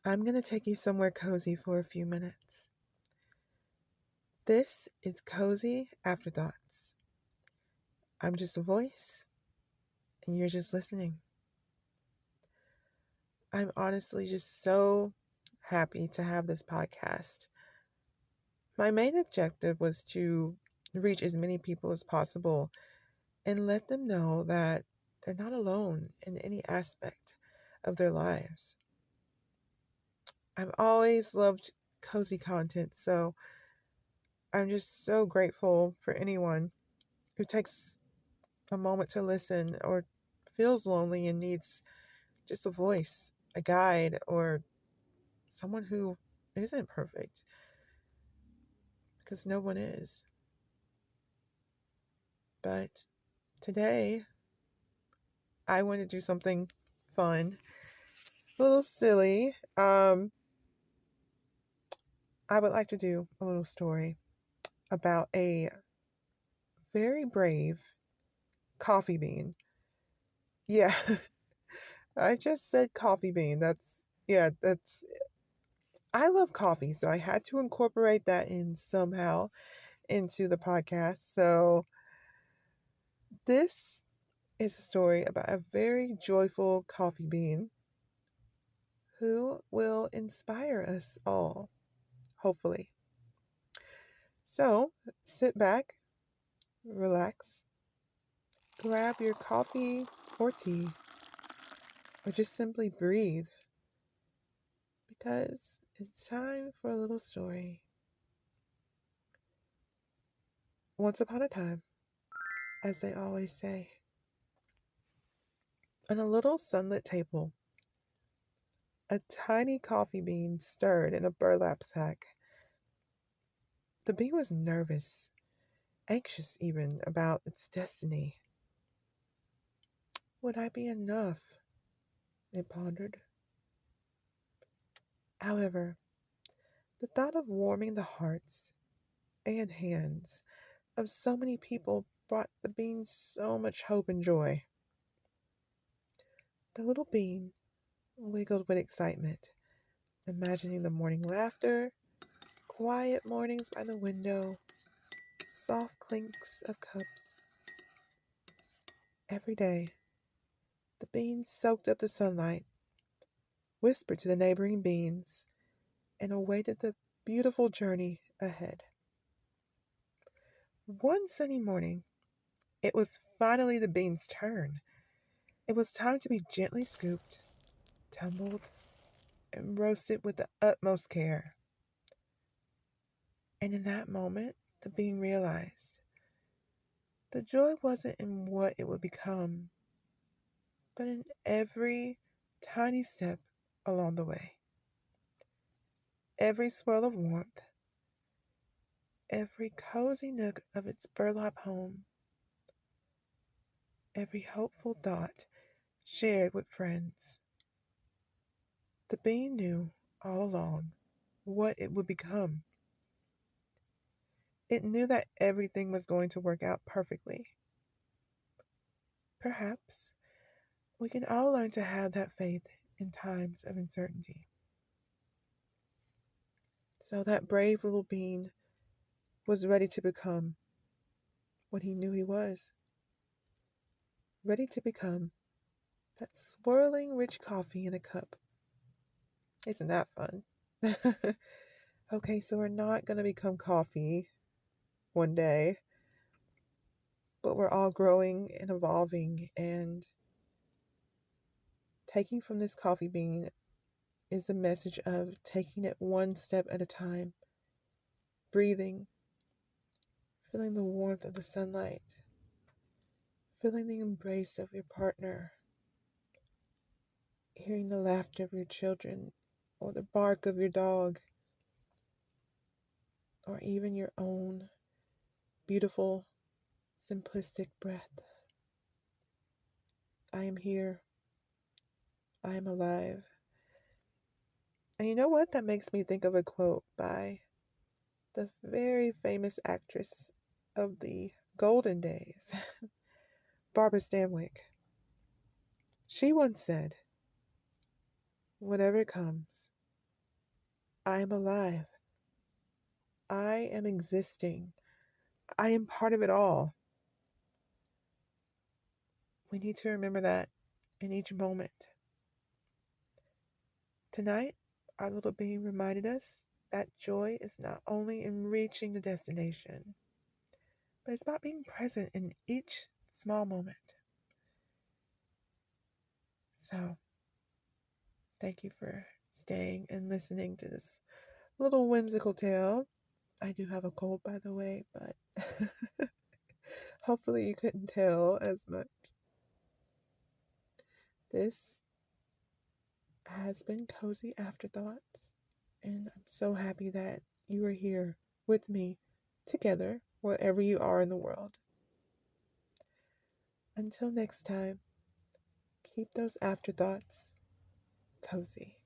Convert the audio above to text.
I'm going to take you somewhere cozy for a few minutes. This is Cozy Afterthoughts. I'm just a voice, and you're just listening. I'm honestly just so happy to have this podcast. My main objective was to reach as many people as possible and let them know that they're not alone in any aspect of their lives. I've always loved cozy content, so I'm just so grateful for anyone who takes a moment to listen or feels lonely and needs just a voice, a guide, or someone who isn't perfect, because no one is. But today, I want to do something fun, a little silly. I would like to do a little story about a very brave coffee bean. Yeah, I just said coffee bean. That's I love coffee, so I had to incorporate that in somehow into the podcast. So this is a story about a very joyful coffee bean who will inspire us all, hopefully. So sit back, relax, grab your coffee or tea, or just simply breathe because it's time for a little story. Once upon a time, as they always say, on a little sunlit table, a tiny coffee bean stirred in a burlap sack. The bee was nervous, anxious even, about its destiny. Would I be enough? It pondered. However, the thought of warming the hearts and hands of so many people brought the bean so much hope and joy. The little bean wiggled with excitement, imagining the morning laughter, quiet mornings by the window, soft clinks of cups. Every day, the bean soaked up the sunlight, whispered to the neighboring beans, and awaited the beautiful journey ahead. One sunny morning, it was finally the bean's turn. It was time to be gently scooped, tumbled, and roasted with the utmost care. And in that moment, the bean realized the joy wasn't in what it would become, but in every tiny step along the way. Every swirl of warmth, every cozy nook of its burlap home, every hopeful thought shared with friends. The bean knew all along what it would become. It knew that everything was going to work out perfectly. Perhaps we can all learn to have that faith in times of uncertainty. So that brave little bean was ready to become what he knew he was. Ready to become that swirling rich coffee in a cup. Isn't that fun? Okay, so we're not going to become coffee one day, but we're all growing and evolving, and taking from this coffee bean is a message of taking it one step at a time, breathing, feeling the warmth of the sunlight, feeling the embrace of your partner, hearing the laughter of your children, or the bark of your dog, or even your own beautiful, simplistic breath. I am here. I am alive. And you know what? That makes me think of a quote by the very famous actress of the golden days, Barbara Stanwyck. She once said, "Whatever comes, I am alive. I am existing. I am part of it all. We need to remember that in each moment. Tonight, our little being reminded us that joy is not only in reaching the destination, but it's about being present in each small moment. So, thank you for staying and listening to this little whimsical tale. I do have a cold, by the way, but hopefully you couldn't tell as much. This has been Cozy Afterthoughts, and I'm so happy that you are here with me together, wherever you are in the world. Until next time, keep those afterthoughts cozy.